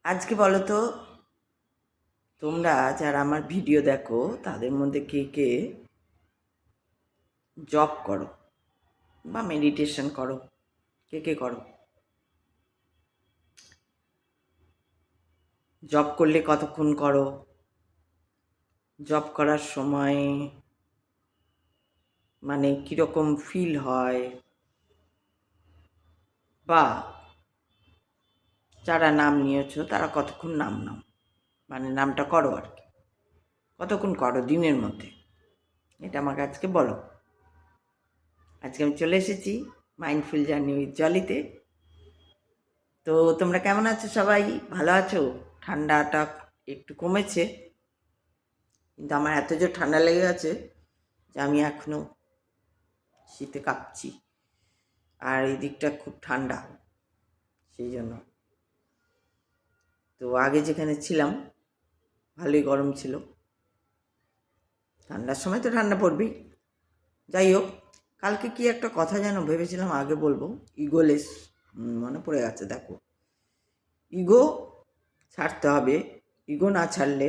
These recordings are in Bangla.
আজকে বলো তো, তোমরা যারা আমার ভিডিও দেখো তাদের মধ্যে কে কে জব করো বা মেডিটেশন করো? কে কে করো? জব করলে কতক্ষণ করো? জব করার সময় মানে কীরকম ফিল হয়? বা যারা নাম নিয়েছো তারা কতক্ষণ নাম নাও, মানে নামটা করো আর কি, কতক্ষণ করো দিনের মধ্যে? এটা আমাকে আজকে বলো। আজকে আমি চলে এসেছি মাইন্ডফুল জার্নি উইথ জলিতে। তো তোমরা কেমন আছো? সবাই ভালো আছো? ঠান্ডাটা একটু কমেছে, কিন্তু আমার এত জোর ঠান্ডা লেগে গেছে যে আমি এখনও শীতে কাঁপছি। আর এই দিকটা খুব ঠান্ডা, সেই জন্য। তো আগে যেখানে ছিলাম ভালোই গরম ছিল, ঠান্ডার সময় তো ঠান্ডা পড়বেই। যাই হোক, কালকে কি একটা কথা যেন ভেবেছিলাম আগে বলবো, ইগোলেস মনে পড়ে গেছে। দেখো, ইগো ছাড়তে হবে। ইগো না ছাড়লে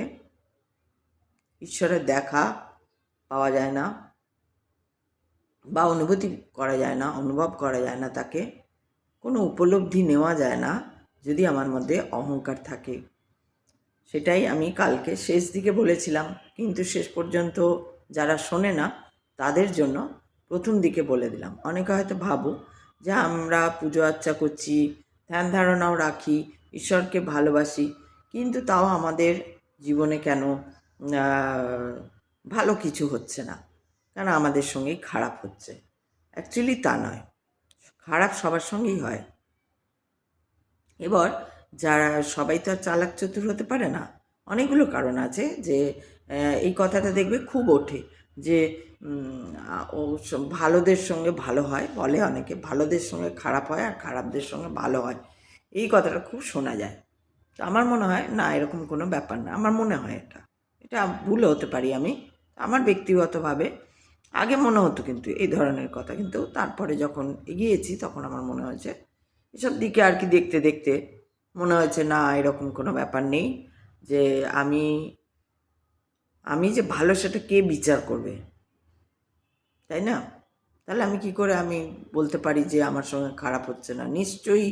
ঈশ্বরের দেখা পাওয়া যায় না, বা অনুভূতি করা যায় না, অনুভব করা যায় না, তাকে কোনো উপলব্ধি নেওয়া যায় না যদি আমার মধ্যে অহংকার থাকে। সেটাই আমি কালকে শেষ দিকে বলেছিলাম, কিন্তু শেষ পর্যন্ত যারা শোনে না তাদের জন্য প্রথম দিকে বলে দিলাম। অনেকে হয়তো ভাবো যে আমরা পুজো আর্চা করছি, ধ্যান ধারণাও রাখি, ঈশ্বরকে ভালোবাসি, কিন্তু তাও আমাদের জীবনে কেন ভালো কিছু হচ্ছে না, কেন আমাদের সঙ্গেই খারাপ হচ্ছে? অ্যাকচুয়ালি তা নয়, খারাপ সবার সঙ্গেই হয়। এবার যারা সবাই তো আর চালাক চতুর হতে পারে না, অনেকগুলো কারণ আছে যে এই কথাটা দেখবে খুব ওঠে যে ও ভালোদের সঙ্গে ভালো হয়, বলে অনেকে ভালোদের সঙ্গে খারাপ হয় আর খারাপদের সঙ্গে ভালো হয়, এই কথাটা খুব শোনা যায়। তো আমার মনে হয় না, এরকম কোনো ব্যাপার না। আমার মনে হয় এটা এটা ভুলও হতে পারি আমি, আমার ব্যক্তিগতভাবে আগে মনে হতো কিন্তু এই ধরনের কথা, কিন্তু তারপরে যখন এগিয়েছি তখন আমার মনে হয়েছে, এসব দিকে আর কি দেখতে দেখতে মনে হয়েছে না, এরকম কোনো ব্যাপার নেই। যে আমি আমি যে ভালো সেটা কে বিচার করবে, তাই না? তাহলে আমি কি করে আমি বলতে পারি যে আমার সঙ্গে খারাপ হচ্ছে না? নিশ্চয়ই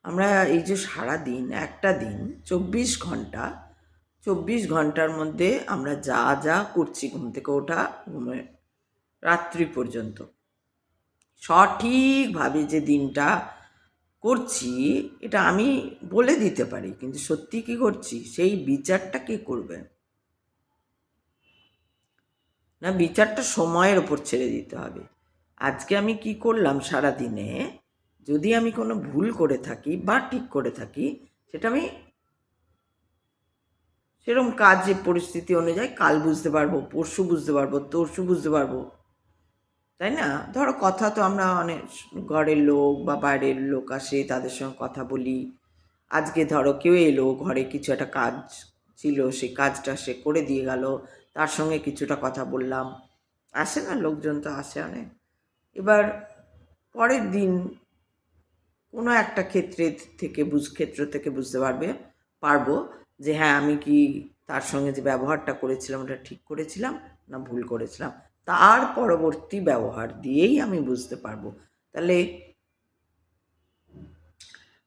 আমরা এই যে সারা দিন, একটা দিন 24 ঘন্টা, 24 ঘন্টার মধ্যে আমরা যা যা করছি, ঘুম থেকে ওঠা ঘুমে রাত্রি পর্যন্ত, সঠিকভাবে যে দিনটা করছি এটা আমি বলে দিতে পারি, কিন্তু সত্যি কি করছি সেই বিচারটা কে করবে? না, বিচারটা সময়ের ওপর ছেড়ে দিতে হবে। আজকে আমি কি করলাম সারা দিনে, যদি আমি কোনো ভুল করে থাকি বা ঠিক করে থাকি, সেটা আমি সেরকম কাজে পরিস্থিতি অনুযায়ী কাল বুঝতে পারবো, পরশু বুঝতে পারবো, তরশু বুঝতে পারবো, তাই না? ধরো কথা তো আমরা অনেক, ঘরের লোক বা বাইরের লোক আসে, তাদের সঙ্গে কথা বলি। আজকে ধরো কেউ এলো, ঘরে কিছু একটা কাজ ছিল, সেই কাজটা সে করে দিয়ে গেল, তার সঙ্গে কিছুটা কথা বললাম। আসে না, লোকজন তো আসে অনেক। এবার পরের দিন কোনো একটা ক্ষেত্র থেকে বুঝতে পারবো যে হ্যাঁ, আমি কি তার সঙ্গে যে ব্যবহারটা করেছিলাম ওটা ঠিক করেছিলাম না ভুল করেছিলাম। তার পরবর্তী ব্যবহার দিয়েই আমি বুঝতে পারবো। তাহলে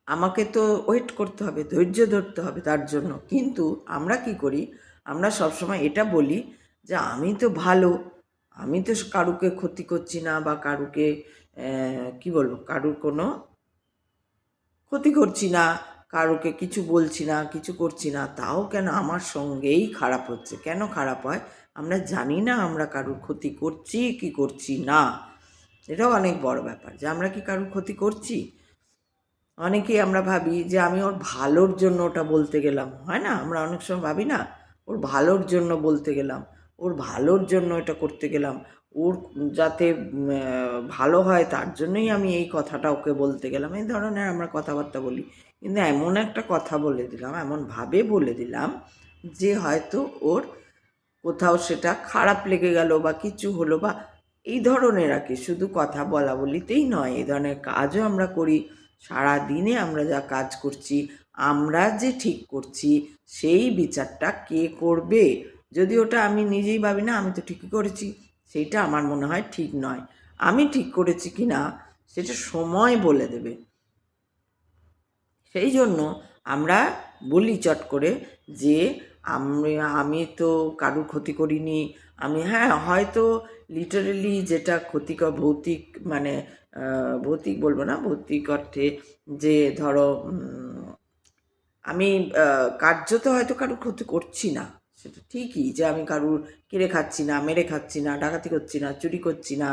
আমাকে তো ওয়েট করতে হবে, ধৈর্য ধরতে হবে তার জন্য। কিন্তু আমরা কি করি, আমরা সবসময় এটা বলি যে আমি তো ভালো, আমি তো কারুকে ক্ষতি করছি না, বা কারুকে কি বলবো, কারুর কোনো ক্ষতি করছি না, কারুকে কিছু বলছি না, কিছু করছি না, তাও কেন আমার সঙ্গেই খারাপ হচ্ছে? কেন খারাপ হয়? আমরা জানি না আমরা কারুর ক্ষতি করছি কি করছি না। এটাও অনেক বড় ব্যাপার যে আমরা কি কারুর ক্ষতি করছি। অনেকেই আমরা ভাবি যে আমি ওর ভালোর জন্য ওটা বলতে গেলাম, হয় না? আমরা অনেক সময় ভাবি না, ওর ভালোর জন্য বলতে গেলাম, ওর ভালোর জন্য এটা করতে গেলাম, ওর যাতে ভালো হয় তার জন্যই আমি এই কথাটা ওকে বলতে গেলাম, এই ধরনের আমরা কথাবার্তা বলি। কিন্তু এমন একটা কথা বলে দিলাম, এমনভাবে বলে দিলাম যে হয়তো ওর কোথাও সেটা খারাপ লেগে গেল বা কিছু হলো, বা এই ধরনের আর কি। শুধু কথা বলা বলিতেই নয়, এই ধরনের কাজও আমরা করি। সারা দিনে আমরা যা কাজ করছি, আমরা যে ঠিক করছি সেই বিচারটা কে করবে? যদি ওটা আমি নিজেই ভাবি না আমি তো ঠিকই করেছি, সেইটা আমার মনে হয় ঠিক নয়। আমি ঠিক করেছি কি না সেটা সময় বলে দেবে। সেই জন্য আমরা বলি চট করে যে আমি তো কারুর ক্ষতি করিনি। আমি হ্যাঁ হয়তো লিটারেলি যেটা ক্ষতিকর ভৌতিক মানে ভৌতিক বলবো না, ভৌতিক অর্থে যে ধরো আমি কার্যত হয়তো কারুর ক্ষতি করছি না, সেটা ঠিকই যে আমি কারুর কেড়ে খাচ্ছি না, মেরে খাচ্ছি না, ডাকাতি করছি না, চুরি করছি না,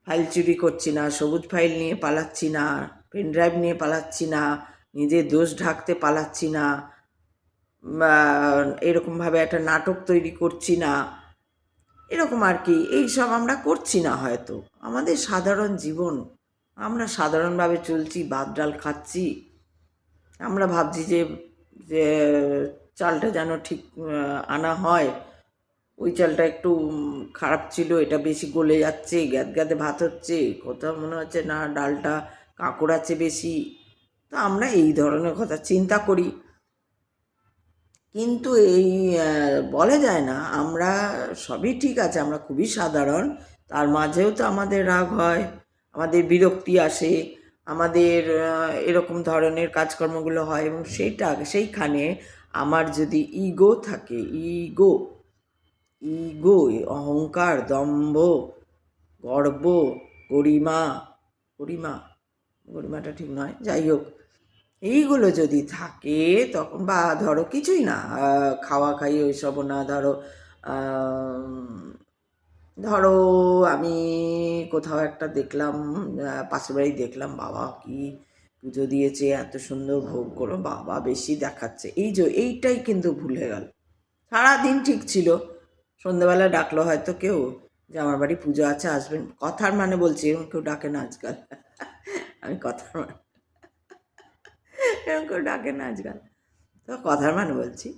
ফাইল চুরি করছি না, সবুজ ফাইল নিয়ে পালাচ্ছি না, পেন ড্রাইভ নিয়ে পালাচ্ছি না, নিজের দোষ ঢাকতে পালাচ্ছি না, বা এরকমভাবে একটা নাটক তৈরি করছি না, এরকম আর কি। এইসব আমরা করছি না হয়তো, আমাদের সাধারণ জীবন, আমরা সাধারণভাবে চলছি, ভাত ডাল খাচ্ছি। আমরা ভাবছি যে যে চালটা যেন ঠিক আনা হয়, ওই চালটা একটু খারাপ ছিল, এটা বেশি গলে যাচ্ছে, গ্যাদগ্যাদে ভাত হচ্ছে, কোথাও মনে হচ্ছে না ডালটা কাঁকড় আছে বেশি। তো আমরা এই ধরনের কথা চিন্তা করি, কিন্তু এই বলা যায় না আমরা সবই ঠিক আছে, আমরা খুবই সাধারণ, তার মাঝেও তো আমাদের রাগ হয়, আমাদের বিরক্তি আসে, আমাদের এরকম ধরনের কাজকর্মগুলো হয়, এবং সেইখানে আমার যদি ইগো থাকে, ইগো ইগো অহংকার, দম্ভ, গর্ব, গরিমা, গরিমা গরিমাটা ঠিক নয়, যাই হোক, এইগুলো যদি থাকে তখন, বা ধরো কিছুই না, খাওয়া খাই ওইসবও না, ধরো আমি কোথাও একটা দেখলাম, পাশের বাড়ি দেখলাম, বাবা কি পুজো দিয়েছে, এত সুন্দর ভোগ করো, বাবা বেশি দেখাচ্ছে, এইটাই কিন্তু ভুল হয়ে গেল। সারাদিন ঠিক ছিল, সন্ধ্যেবেলা ডাকলো হয়তো কেউ যে আমার বাড়ি পুজো আছে আসবেন, কথার মানে বলছি, এরকম কেউ ডাকে না আজকাল। আমি কথার মানে, এরকম কেউ ডাকে না আজকাল, তো কথার মানে বলছি।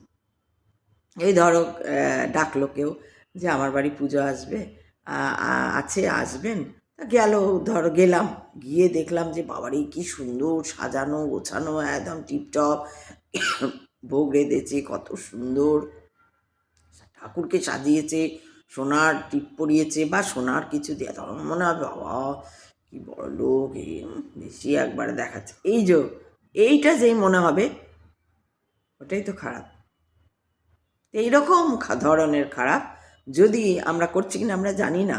এই ধরো ডাকলো কেউ যে আমার বাড়ি পুজো আসবে, আছে আসবেন, তা গেল, ধরো গেলাম, গিয়ে দেখলাম যে বাবারে কি সুন্দর সাজানো গোছানো, একদম টিপটপ, ভোগ রেঁধেছে কত সুন্দর, ঠাকুরকে সাজিয়েছে, সোনার টিপ পরিয়েছে বা সোনার কিছু দিয়ে, তখন মনে হবে বাবা কি বড় লোক, বেশি একবারে দেখাচ্ছে, এইটা যেই মনে হবে ওটাই তো খারাপ। এইরকম ধরনের খারাপ যদি আমরা করছি কিনা আমরা জানি না,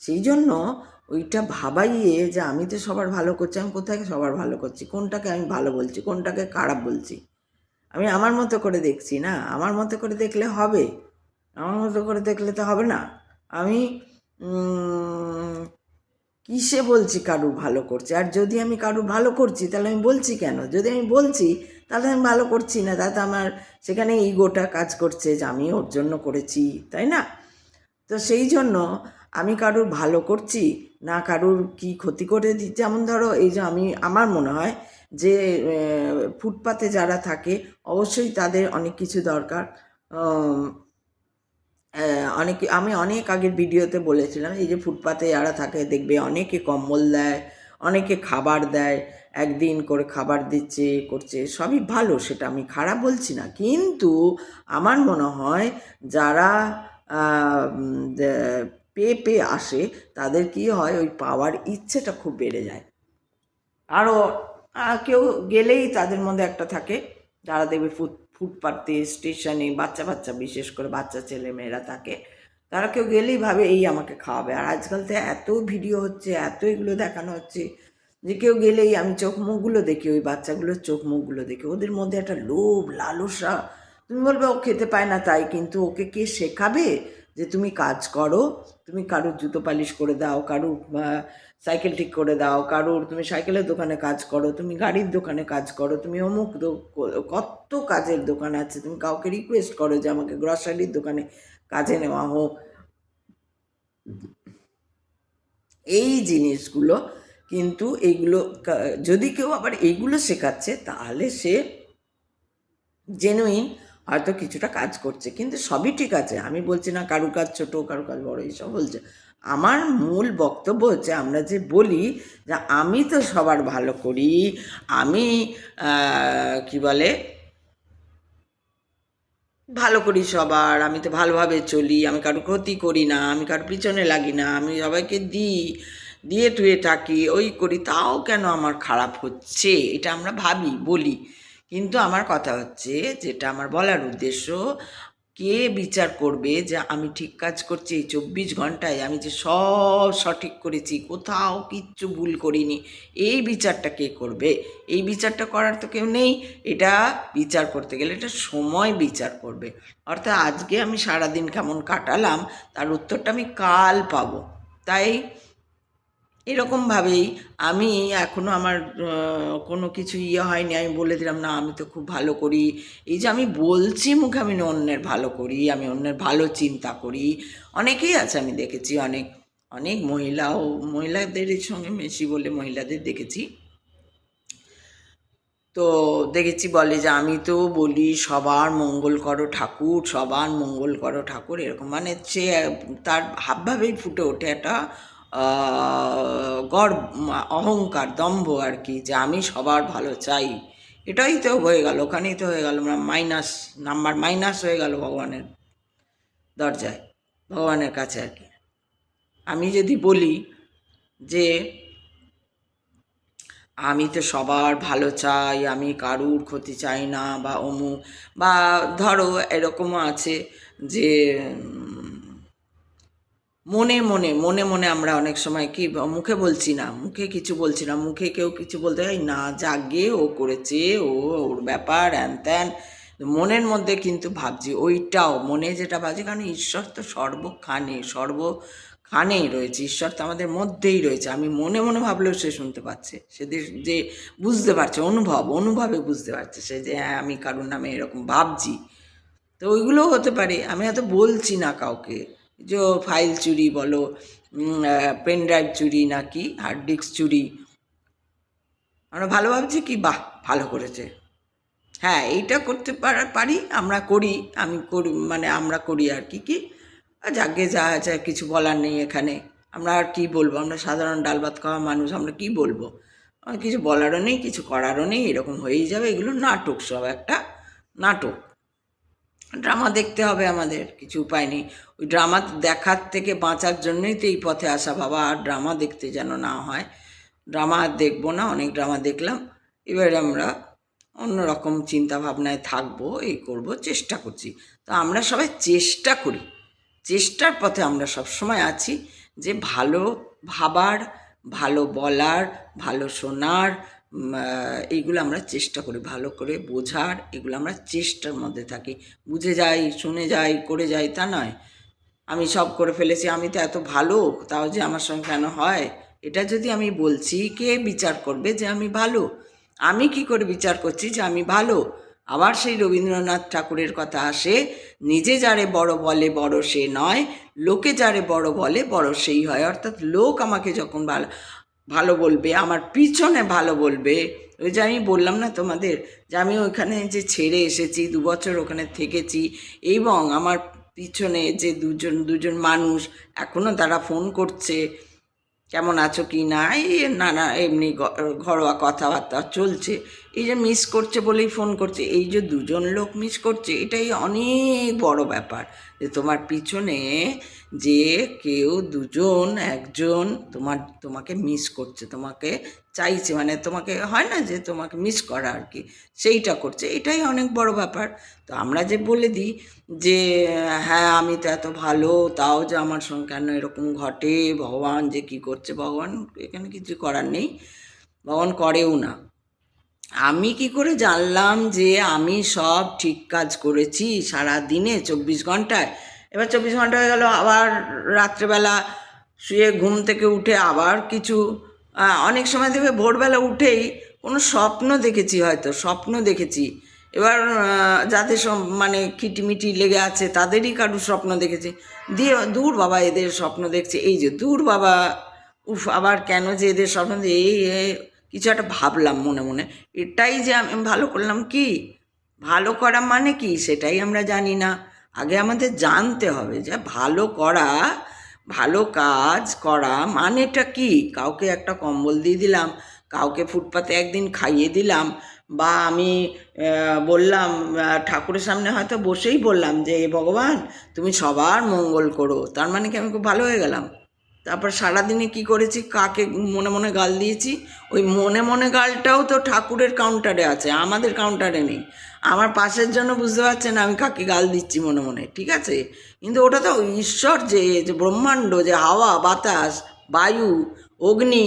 সেই জন্য ওইটা ভাবাইয়ে যে আমি তো সবার ভালো করছি, আমি কোথায় সবার ভালো করছি, কোনটাকে আমি ভালো বলছি, কোনটাকে খারাপ বলছি, আমি আমার মতো করে দেখছি না, আমার মতো করে দেখলে হবে, আমার মতো করে দেখলে তো হবে না। আমি কিসে বলছি কারুর ভালো করছি? আর যদি আমি কারুর ভালো করছি তাহলে আমি বলছি কেন? যদি আমি বলছি তাহলে আমি ভালো করছি না, তাতে আমার সেখানে ইগোটা কাজ করছে যে আমি ওর জন্য করেছি, তাই না? তো সেই জন্য আমি কারুর ভালো করছি না কারুর কি ক্ষতি করে দিচ্ছি, যেমন ধরো এই যে আমার মনে হয় যে ফুটপাতে যারা থাকে অবশ্যই তাদের অনেক কিছু দরকার। আমি অনেক আগের ভিডিওতে বলেছিলাম, এই যে ফুটপাতে যারা থাকে দেখবে অনেকে কম্বল দেয়, অনেকে খাবার দেয়, একদিন করে খাবার দিচ্ছে করছে, সবই ভালো, সেটা আমি খারাপ বলছি না, কিন্তু আমার মনে হয় যারা পেয়ে আসে তাদের কি হয়, ওই পাওয়ার ইচ্ছেটা খুব বেড়ে যায়। আরও কেউ গেলেই তাদের মধ্যে একটা থাকে, যারা দেখবে ফুটপাতে স্টেশনে বাচ্চা বাচ্চা, বিশেষ করে বাচ্চা ছেলে মেয়েরা থাকে, তারা কেউ গেলেই ভাবে এই আমাকে খাওয়াবে। আর আজকাল তো এত ভিডিও হচ্ছে, এত এগুলো দেখানো হচ্ছে যে কেউ গেলেই আমি চোখ মুখগুলো দেখি, ওই বাচ্চাগুলোর চোখ মুখগুলো দেখি, ওদের মধ্যে একটা লোভ লালসা। তুমি বলবে ও খেতে পায় না তাই, কিন্তু ওকে কে শেখাবে যে তুমি কাজ করো, তুমি কারুর জুতো পালিশ করে দাও, কারুর সাইকেল ঠিক করে দাও, কারুর তুমি সাইকেলের দোকানে কাজ করো, তুমি গাড়ির দোকানে কাজ করো, তুমি অমুক কত কাজের দোকান আছে, তুমি কাউকে রিকোয়েস্ট করো যে আমাকে গ্রসারির দোকানে কাজে নেওয়া হোক। এই জিনিসগুলো কিন্তু এইগুলো যদি কেউ আবার এইগুলো শেখাচ্ছে তাহলে সে জেনুইন, হয়তো কিছুটা কাজ করছে, কিন্তু সবই ঠিক আছে। আমি বলছি না কারু কাজ ছোটো কারু কাজ বড়ো এইসব বলছে। আমার মূল বক্তব্য হচ্ছে আমরা যে বলি যে আমি তো সবার ভালো করি, আমি কি বলে ভালো করি সবার, আমি তো ভালোভাবে চলি, আমি কারো ক্ষতি করি না, আমি কারো পিছনে লাগি না, আমি সবাইকে দিয়ে টুয়ে থাকি, ওই করি, তাও কেন আমার খারাপ হচ্ছে, এটা আমরা ভাবি বলি। কিন্তু আমার কথা হচ্ছে, যেটা আমার বলার উদ্দেশ্য, কে বিচার করবে যে আমি ঠিক কাজ করছি, এই 24 ঘন্টায় আমি যে সব সঠিক করেছি, কোথাও কিচ্ছু ভুল করিনি, এই বিচারটা কে করবে? এই বিচারটা করার তো কেউ নেই। এটা বিচার করতে গেলে এটা সময় বিচার করবে। অর্থাৎ আজকে আমি সারাদিন কেমন কাটালাম তার উত্তরটা আমি কাল পাবো। তাই এরকমভাবেই আমি এখনও আমার কোনো কিছু হয়নি, আমি বলে দিলাম না আমি তো খুব ভালো করি। এই যে আমি বলছি মুখে আমি অন্যের ভালো করি, আমি অন্যের ভালো চিন্তা করি, অনেকেই আছে আমি দেখেছি, অনেক অনেক মহিলাদের সঙ্গে মেশি বলে মহিলাদের দেখেছি, তো দেখেছি বলে যে আমি তো বলি সবার মঙ্গল করো ঠাকুর, সবার মঙ্গল করো ঠাকুর, এরকম মানে সে তার হাবভাবেই ফুটে ওঠে একটা গর্ব, অহংকার, দম্ভ আর কি, যে আমি সবার ভালো চাই। এটাই তো হয়ে গেল, ওখানেই তো হয়ে গেল নাম্বার মাইনাস হয়ে গেল ভগবানের দরজায়, ভগবানের কাছে আর কি। আমি যদি বলি যে আমি তো সবার ভালো চাই, আমি কারুর ক্ষতি চাই না, বা অমুক, বা ধরো এরকমও আছে যে মনে মনে আমরা অনেক সময় কি মুখে বলছি না, মুখে কিছু বলছি না, মুখে কেউ কিছু বলতে হয় না, যাগে ও করেছে, ওর ব্যাপার হ্যান ত্যান, মনের মধ্যে কিন্তু ভাবছি ওইটাও মনে যেটা ভাবছি, কারণ ঈশ্বর তো সর্বখানেই রয়েছে, ঈশ্বর তো আমাদের মধ্যেই রয়েছে। আমি মনে মনে ভাবলেও সে শুনতে পাচ্ছে, সে যে বুঝতে পারছে, অনুভবে বুঝতে পারছে সে যে হ্যাঁ আমি কারোর নামে এরকম ভাবছি। তো ওইগুলোও হতে পারে, আমি হয়তো বলছি না কাউকে, যে ফাইল চুরি বলো, পেন ড্রাইভ চুরি, নাকি হার্ড ডিস্ক চুরি, আমরা ভালো ভাবছি কি বাহ ভালো করেছে, হ্যাঁ এইটা করতে পারি, আমরা করি, আমি করি, মানে আমরা করি আর কি যাকে যা আছে, কিছু বলার নেই এখানে, আমরা আর কি বলবো, আমরা সাধারণ ডাল ভাত খাওয়া মানুষ, আমরা কি বলবো, কিছু বলারও নেই, কিছু করারও নেই, এরকম হয়েই যাবে, এগুলো নাটক, সব একটা নাটক, ড্রামা দেখতে হবে আমাদের, কিছু উপায় নেই। ওই ড্রামা দেখার থেকে বাঁচার জন্যই তো এই পথে আসা বাবা, আর ড্রামা দেখতে যেন না হয়, ড্রামা আর দেখবো না, অনেক ড্রামা দেখলাম, এবারে আমরা অন্যরকম চিন্তা ভাবনায় থাকবো, এই করব, চেষ্টা করছি। তো আমরা সবাই চেষ্টা করি, চেষ্টার পথে আমরা সব সময় আছি, যে ভালো ভাবার, ভালো বলার, ভালো শোনার, এইগুলো আমরা চেষ্টা করি, ভালো করে বোঝার, এগুলো আমরা চেষ্টার মধ্যে থাকি। বুঝে যাই, শুনে যাই, করে যাই তা নয়, আমি সব করে ফেলেছি, আমি তো এত ভালো, তাও যে আমার সঙ্গে কেন হয়, এটা যদি আমি বলছি, কে বিচার করবে যে আমি ভালো? আমি কি করে বিচার করছি যে আমি ভালো? আবার সেই রবীন্দ্রনাথ ঠাকুরের কথা আসে, নিজে যারে বড় বলে বড় সে নয়, লোকে যারে বড় বলে বড় সেই হয়। অর্থাৎ লোক আমাকে যখন ভালো ভালো বলবে, আমার পিছনে ভালো বলবে, ওই যে আমি বললাম না তোমাদের, যে আমি ওইখানে যে ছেড়ে এসেছি, 2 বছর ওখানে থেকেছি, এবং আমার পিছনে যে দুজন মানুষ এখনও তারা ফোন করছে, কেমন আছো কি না, এই নানা এমনি ঘরোয়া কথাবার্তা চলছে, এই যে মিস করছে বলেই ফোন করছে, এই যে 2জন লোক মিস করছে, এটাই অনেক বড় ব্যাপার, যে তোমার পিছনে যে কেউ 2জন 1জন তোমাকে মিস করছে, তোমাকে চাইছে, মানে তোমাকে হয় না যে তোমাকে মিস করা আর কি, সেইটা করছে, এটাই অনেক বড় ব্যাপার। তো আমরা যে বলে দিই যে হ্যাঁ আমি তো এত ভালো, তাও যে আমার সঙ্গে কেন এরকম ঘটে, ভগবান যে কী করছে, ভগবান এখানে কিছু করার নেই, ভগবান করেও না। আমি কি করে জানলাম যে আমি সব ঠিক কাজ করেছি সারা দিনে 24 ঘন্টায়? এবার 24 ঘন্টা হয়ে গেল, আবার রাত্রেবেলা শুয়ে ঘুম থেকে উঠে আবার কিছু, অনেক সময় দেখবে ভোরবেলা উঠেই কোনো স্বপ্ন দেখেছি, হয়তো স্বপ্ন দেখেছি, এবার যাদের মানে খিটিমিটি লেগে আছে তাদেরই কারুর স্বপ্ন দেখেছি, দিয়ে দূর বাবা এদের স্বপ্ন দেখছে, এই যে দূর বাবা, উফ আবার কেন যে এদের স্বপ্ন এই কিছু একটা ভাবলাম মনে মনে, এটাই যে আমি ভালো করলাম কি, ভালো করা মানে কি সেটাই আমরা জানি না। আগে আমাদের জানতে হবে যে ভালো করা, ভালো কাজ করা মানেটা কি। কাউকে একটা কম্বল দিয়ে দিলাম, কাউকে ফুটপাতে একদিন খাইয়ে দিলাম, বা আমি বললাম ঠাকুরের সামনে হয়তো বসেই বললাম যে ভগবান তুমি সবার মঙ্গল করো, তার মানে কি আমি খুব ভালো হয়ে গেলাম? তারপর সারাদিনে কি করেছি, কাকে মনে মনে গাল দিয়েছি, ওই মনে মনে গালটাও তো ঠাকুরের কাউন্টারে আছে, আমাদের কাউন্টারে নেই। আমার পাশের জন্য বুঝতে পারছেন আমি কাকে গাল দিচ্ছি মনে মনে, ঠিক আছে? কিন্তু ওটা তো ঈশ্বর, যে যে ব্রহ্মাণ্ড, যে হাওয়া বাতাস বায়ু অগ্নি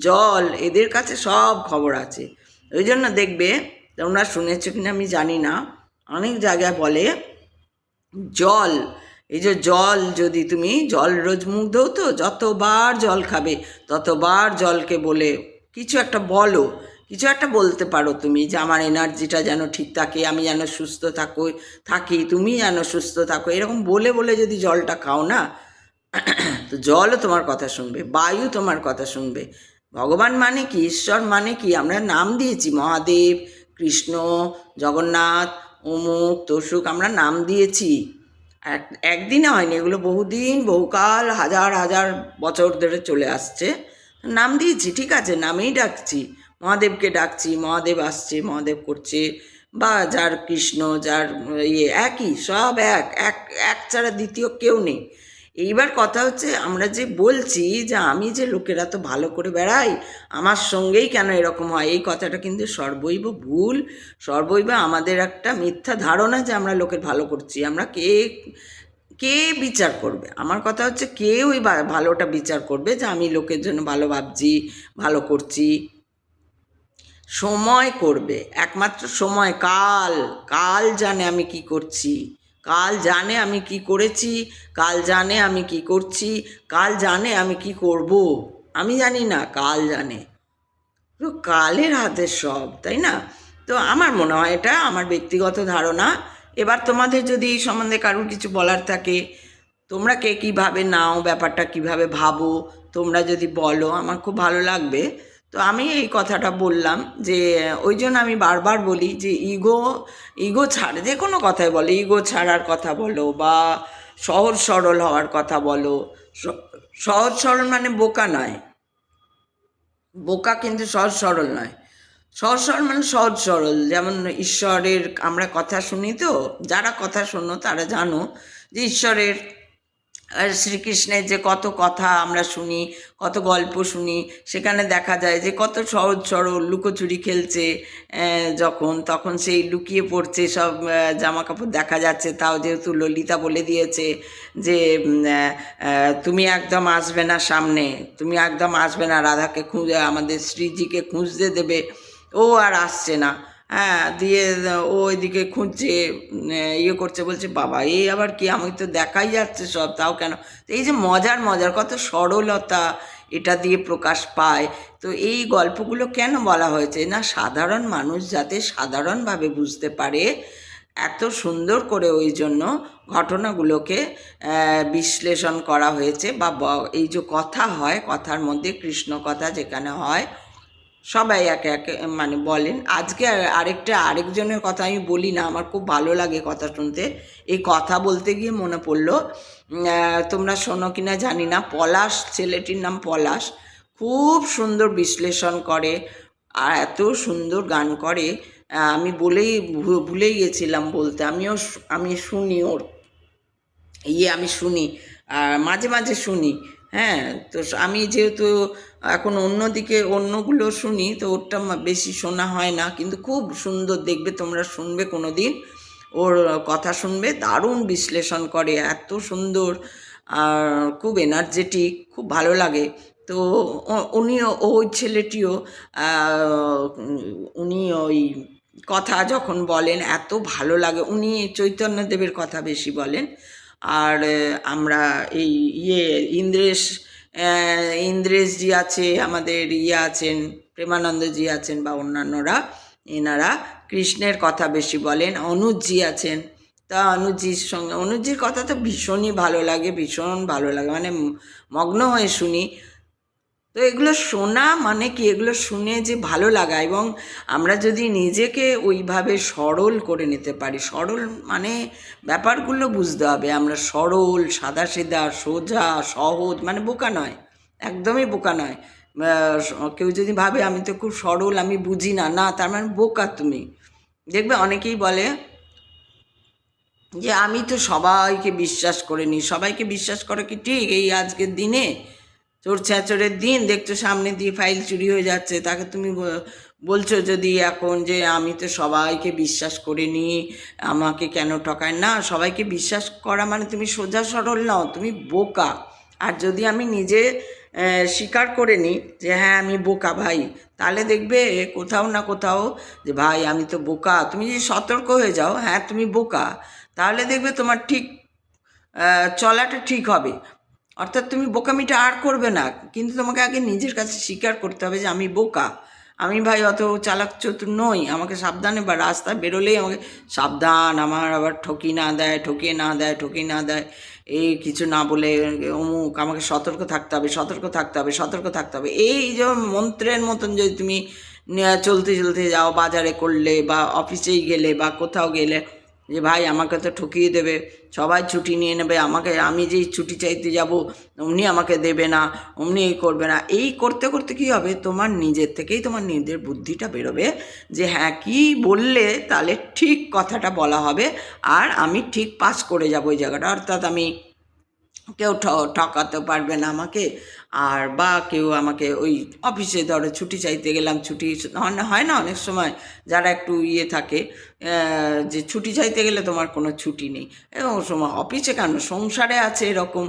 জল, এদের কাছে সব খবর আছে। ওই জন্য দেখবে, তোমরা শুনেছো কিনা আমি জানি না, অনেক জায়গায় বলে জল, এই যে জল, যদি তুমি জল রোজ মুখ ধো, তো যতবার জল খাবে ততবার জলকে বলে কিছু একটা বলো, কিছু একটা বলতে পারো তুমি, যে আমার এনার্জিটা যেন ঠিক থাকে, আমি যেন সুস্থ থাকি, তুমি যেন সুস্থ থাকো, এরকম বলে বলে যদি জলটা খাও না, তো জলও তোমার কথা শুনবে, বায়ু তোমার কথা শুনবে। ভগবান মানে কি, ঈশ্বর মানে কি, আমরা নাম দিয়েছি মহাদেব, কৃষ্ণ, জগন্নাথ, অমুক তসুক, আমরা নাম দিয়েছি। একদিনে হয়নি, এগুলো বহুদিন বহুকাল হাজার হাজার বছর ধরে চলে আসছে। নাম দিয়েছি, ঠিক আছে, নামেই ডাকছি, মহাদেবকে ডাকছি, মহাদেব আসছে, মহাদেব করছে, বা যার কৃষ্ণ, যার একই, সব এক এক এক ছাড়া দ্বিতীয় কেউ নেই। এইবার কথা হচ্ছে, আমরা যে বলছি যে আমি যে লোকেরা তো ভালো করে বেড়াই, আমার সঙ্গেই কেন এরকম হয়, এই কথাটা কিন্তু সর্বৈব ভুল, সর্বৈব আমাদের একটা মিথ্যা ধারণা যে আমরা লোকের ভালো করছি। আমরা কে কে বিচার করবে? আমার কথা হচ্ছে, কে ওই ভালোটা বিচার করবে যে আমি লোকের জন্য ভালো ভাবছি, ভালো করছি? সময় করবে, একমাত্র সময়, কাল, কাল জানে আমি কি করছি, কাল জানে আমি কি করেছি, কাল জানে আমি কি করছি, কাল জানে আমি কি করব। আমি জানি না, কাল জানে। তো কালের হাতে সব, তাই না? তো আমার মনে হয়, এটা আমার ব্যক্তিগত ধারণা। এবার তোমাদের যদি এই সম্বন্ধে কারোর কিছু বলার থাকে, তোমরা কে কীভাবে নাও, ব্যাপারটা কিভাবে ভাবো, তোমরা যদি বলো আমার খুব ভালো লাগবে। তো আমি এই কথাটা বললাম, যে ওই জন্য আমি বারবার বলি যে ইগো ছাড়ে, যে কোনো কথাই বলো, ইগো ছাড়ার কথা বলো, বা সহজ সরল হওয়ার কথা বলো। সহজ সরল মানে বোকা নয়, বোকা কিন্তু সহজ সরল নয়। সহজ সরল মানে সহজ সরল, যেমন ঈশ্বরের আমরা কথা শুনি, তো যারা কথা শোনো তারা জানো যে ঈশ্বরের, শ্রীকৃষ্ণের যে কত কথা আমরা শুনি, কত গল্প শুনি, সেখানে দেখা যায় যে কত সহজ সরল, লুকোচুরি খেলছে তখন সেই লুকিয়ে পড়ছে, সব জামা কাপড় দেখা যাচ্ছে, তাও যেহেতু ললিতা বলে দিয়েছে যে তুমি একদম আসবে না সামনে, তুমি একদম আসবে না, রাধাকে খুঁজে, আমাদের শ্রীজিকে খুঁজতে দেবে, ও আর আসছে না। হ্যাঁ, দিয়ে ও ওইদিকে খুঁজছে, করছে, বলছে বাবা এই আবার কি, আমি তো দেখাই যাচ্ছে সব, তাও কেন? এই যে মজার কত সরলতা এটা দিয়ে প্রকাশ পায়। তো এই গল্পগুলো কেন বলা হয়েছে না, সাধারণ মানুষ যাতে সাধারণভাবে বুঝতে পারে, এত সুন্দর করে ওই জন্য ঘটনাগুলোকে বিশ্লেষণ করা হয়েছে। বা এই যে কথা হয়, কথার মধ্যে কৃষ্ণ কথা যেখানে হয়, সবাই একে একে মানে বলেন। আজকে আরেকজনের কথা আমি বলি না, আমার খুব ভালো লাগে কথা শুনতে। এই কথা বলতে গিয়ে মনে পড়লো, তোমরা শোনো কিনা জানি না, পলাশ, ছেলেটির নাম পলাশ, খুব সুন্দর বিশ্লেষণ করে আর এত সুন্দর গান করে, আমি ভুলেই গেছিলাম বলতে। আমি শুনি ওর আমি শুনি, আর মাঝে মাঝে শুনি। হ্যাঁ, তো আমি যেহেতু এখন অন্যদিকে অন্যগুলো শুনি, তো ওরটা বেশি শোনা হয় না, কিন্তু খুব সুন্দর, দেখবে তোমরা শুনবে কোনো দিন, ওর কথা শুনবে, দারুণ বিশ্লেষণ করে, এত সুন্দর, আর খুব এনার্জেটিক, খুব ভালো লাগে। তো উনিও, ওই ছেলেটিও, উনি ওই কথা যখন বলেন এত ভালো লাগে। উনি চৈতন্যদেবের কথা বেশি বলেন। আর আমরা এই ইন্দ্রেশজি আছে, আমাদের আছেন প্রেমানন্দজি আছেন, বা অন্যান্যরা, এনারা কৃষ্ণের কথা বেশি বলেন। অনুজজি আছেন, তা অনুজজির কথা তো ভীষণই ভালো লাগে, ভীষণ ভালো লাগে, মানে মগ্ন হয়ে শুনি। তো এগুলো শোনা মানে কি, এগুলো শুনে যে ভালো লাগা, এবং আমরা যদি নিজেকে ওইভাবে সরল করে নিতে পারি, সরল মানে ব্যাপারগুলো বুঝতে হবে, আমরা সরল, সাদাসিধা, সোজা, সহজ, মানে বোকা নয়, একদমই বোকা নয়। কেউ যদি ভাবে আমি তো খুব সরল, আমি বুঝি না, না, তার মানে বোকা তুমি। দেখবে অনেকেই বলে যে আমি তো সবাইকে বিশ্বাস করে নিই। সবাইকে বিশ্বাস করা কি ঠিক এই আজকের দিনে? চোর ছেঁচড়ের দিন, দেখছো সামনে দিয়ে ফাইল চুরি হয়ে যাচ্ছে, তাকে তুমি বলছো যদি এখন যে আমি তো সবাইকে বিশ্বাস করে নিই, আমাকে কেন ঠকায় না? সবাইকে বিশ্বাস করা মানে তুমি সোজা সরল নাও, তুমি বোকা। আর যদি আমি নিজে স্বীকার করে নিই যে হ্যাঁ আমি বোকা ভাই, তাহলে দেখবে কোথাও না কোথাও যে ভাই আমি তো বোকা, তুমি যদি সতর্ক হয়ে যাও হ্যাঁ তুমি বোকা, তাহলে দেখবে তোমার ঠিক চলাটা ঠিক হবে। অর্থাৎ তুমি বোকামিটা আর করবে না, কিন্তু তোমাকে আগে নিজের কাছে স্বীকার করতে হবে যে আমি বোকা, আমি ভাই অত চালাক চতুর নই, আমাকে সাবধানে, বা রাস্তায় বেরোলেই আমাকে সাবধান, আমার আবার ঠকিয়ে না দেয়, ঠকিয়ে না দেয়, এই কিছু না বলে অমুক, আমাকে সতর্ক থাকতে হবে, সতর্ক থাকতে হবে। এই যে মন্ত্রের মতন যদি তুমি চলতে চলতে যাও, বাজারে করলে বা অফিসেই গেলে বা কোথাও গেলে, যে ভাই আমাকে তো ঠকিয়ে দেবে, সবাই ছুটি নিয়ে নেবে, আমাকে, আমি যেই ছুটি চাইতে যাব অমনি আমাকে দেবে না, অমনি এই করবে না, এই করতে করতে কী হবে, তোমার নিজের থেকেই তোমার নিজের বুদ্ধিটা বেরোবে যে হ্যাঁ কী বললে তাহলে ঠিক কথাটা বলা হবে, আর আমি ঠিক পাস করে যাব ওই জায়গাটা। অর্থাৎ আমি, কেউ ঠকাতে পারবে না আমাকে, আর বা কেউ আমাকে ওই অফিসে ধরো ছুটি চাইতে গেলাম, ছুটি হয় না অনেক সময়, যারা একটু ইয়ে থাকে যে ছুটি চাইতে গেলে তোমার কোনো ছুটি নেই, এবং সময় অফিসে কেন সংসারে আছে এরকম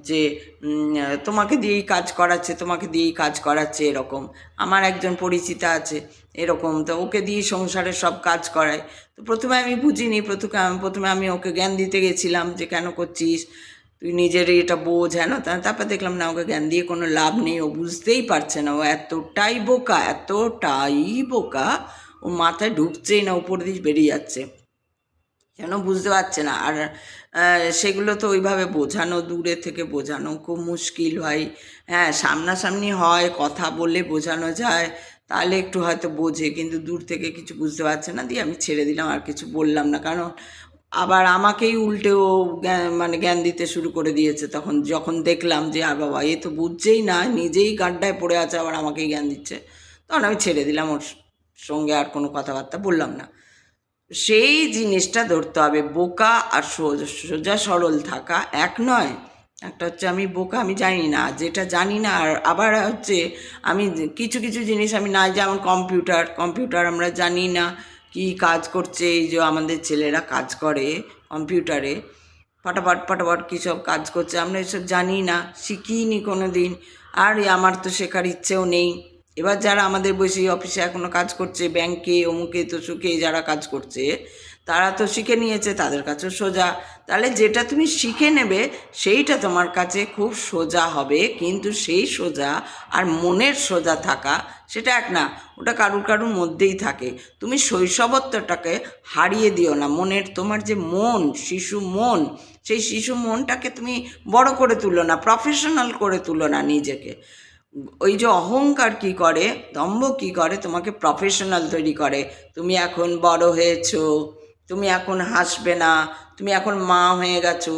যে তোমাকে দিয়েই কাজ করাচ্ছে এরকম। আমার একজন পরিচিতা আছে এরকম, তো ওকে দিয়ে সংসারের সব কাজ করায়। তো প্রথমে আমি বুঝিনি, প্রথমে আমি ওকে জ্ঞান দিতে গেছিলাম যে কেন করছিস, তুই নিজেরই এটা বোঝ, হ্যাঁ না। তারপর দেখলাম না, ওকে জ্ঞান দিয়ে কোনো লাভ নেই, ও বুঝতেই পারছে না, ও এতটাই বোকা, ও মাথায় ঢুকছেই না, উপর দিয়ে বেরিয়ে যাচ্ছে, যেন বুঝতে পারছে না। আর সেগুলো তো ওইভাবে বোঝানো, দূরে থেকে বোঝানো খুব মুশকিল হয়। হ্যাঁ সামনাসামনি হয়, কথা বলে বোঝানো যায়, তাহলে একটু হয়তো বোঝে, কিন্তু দূর থেকে কিছু বুঝতে পারছে না, দিয়ে আমি ছেড়ে দিলাম, আর কিছু বললাম না। কারণ আবার আমাকেই উল্টেও মানে জ্ঞান দিতে শুরু করে দিয়েছে, তখন যখন দেখলাম যে আর বাবা এ তো বুঝছেই না, নিজেই গাড্ডায় পড়ে আছে, আবার আমাকেই জ্ঞান দিচ্ছে, তখন আমি ছেড়ে দিলাম, ওর সঙ্গে আর কোনো কথাবার্তা বললাম না। সেই জিনিসটা ধরতে হবে, বোকা আর সোজা সরল থাকা এক নয়। একটা হচ্ছে আমি বোকা, আমি জানি না, যেটা জানি না, আর আবার হচ্ছে আমি কিছু কিছু জিনিস আমি না, যেমন কম্পিউটার আমরা জানি না কি কাজ করছে, এই যে আমাদের ছেলেরা কাজ করে কম্পিউটারে, ফটাফট কী সব কাজ করছে, আমরা এসব জানি না, শিখিনি কোনো দিন, আর আমার তো শেখার ইচ্ছেও নেই। এবার যারা আমাদের বসে অফিসে এখনও কাজ করছে, ব্যাংকে অমুকে তসুকে যারা কাজ করছে, তারা তো শিখে নিয়েছে, তাদের কাছেও সোজা। তাহলে যেটা তুমি শিখে নেবে সেইটা তোমার কাছে খুব সোজা হবে, কিন্তু সেই সোজা আর মনের সোজা থাকা সেটা এক না, ওটা কারুর মধ্যেই থাকে। তুমি শৈশবত্বটাকে হারিয়ে দিও না, মনের, তোমার যে মন, শিশু মন, সেই শিশু মনটাকে তুমি বড় করে তুলো না, প্রফেশনাল করে তুলো না নিজেকে। ওই যে অহংকার কি করে, দম্ভ কি করে, তোমাকে প্রফেশনাল তৈরি করে। তুমি এখন বড় হয়েছো, তুমি এখন হাসবে না, তুমি এখন মা হয়ে গেছো,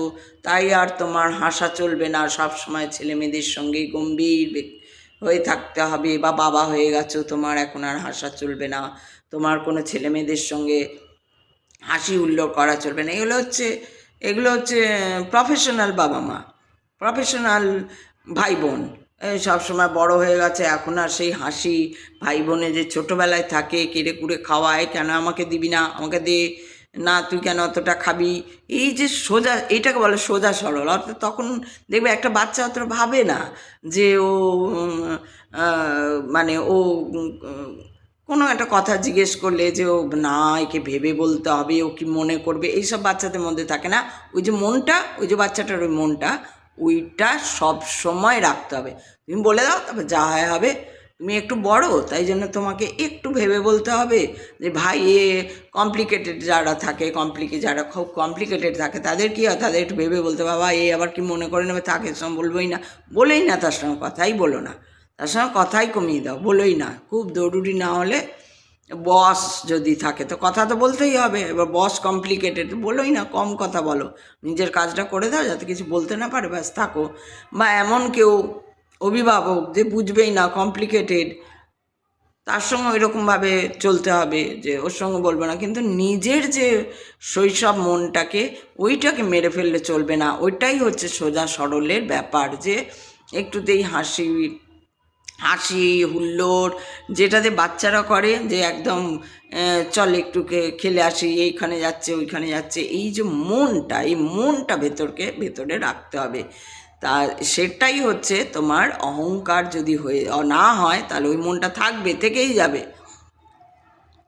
তাই আর তোমার হাসা চলবে না, সব সময় ছেলে মেয়েদের সঙ্গেই গম্ভীর হয়ে থাকতে হবে, বা বাবা হয়ে গেছো, তোমার এখন আর হাসা চলবে না, তোমার কোনো ছেলে মেয়েদের সঙ্গে হাসি হুল্লোড় করা চলবে না। এগুলো হচ্ছে প্রফেশনাল বাবা মা, প্রফেশনাল ভাই বোন। সবসময় বড় হয়ে গেছে, এখন আর সেই হাসি, ভাই বোনে যে ছোটোবেলায় থাকে, কেড়ে কুড়ে খাওয়ায়, কেন আমাকে দিবি না, আমাকে দে না, তুই কেন অতটা খাবি, এই যে সোজা, এইটাকে বলে সোজা সরল। অর্থাৎ তখন দেখবে একটা বাচ্চা অতটা ভাবে না যে ও মানে ও কোনো একটা কথা জিজ্ঞেস করলে যে ও না, একে ভেবে বলতে হবে, ও কি মনে করবে, এইসব বাচ্চাদের মধ্যে থাকে না। ওই যে মনটা, ওই যে বাচ্চাটার ওই মনটা, ওইটা সব সময় রাখতে হবে। তুমি বলে দাও, তবে যা হয় হবে, তুমি একটু বড়, তাই জন্য তোমাকে একটু ভেবে বলতে হবে যে ভাই কমপ্লিকেটেড যারা থাকে, যারা খুব কমপ্লিকেটেড থাকে তাদের কী হয়, তাদের একটু ভেবে বলতে বাবা আবার কি মনে করে নেবে, তাকে সঙ্গে বলোই না, তার সঙ্গে কথাই বলো না, তার সঙ্গে কথাই কমিয়ে দাও, বলোই না। খুব জরুরি না হলে বস যদি থাকে তো কথা তো বলতেই হবে, এবার বস কমপ্লিকেটেড বলোই না, কম কথা বলো, নিজের কাজটা করে দাও যাতে কিছু বলতে না পারে, ব্যাস থাকো। বা এমন কেউ অভিভাবক যে বুঝবেই না, কমপ্লিকেটেড, তার সঙ্গে ওইরকমভাবে চলতে হবে যে ওর সঙ্গে বলবো না, কিন্তু নিজের যে শৈশব মনটাকে ওইটাকে মেরে ফেললে চলবে না। ওইটাই হচ্ছে সোজা সরলের ব্যাপার, যে একটুতেই হাসি হুল্লোড়, যেটাতে বাচ্চারা করে যে একদম চল একটু খেলে আসি, এইখানে যাচ্ছে ওইখানে যাচ্ছে, এই যে মনটা, এই মনটা ভেতরে রাখতে হবে। তা সেটাই হচ্ছে তোমার অহংকার। যদি না হয় তাহলে ওই মনটা থাকবে, থেকেই যাবে।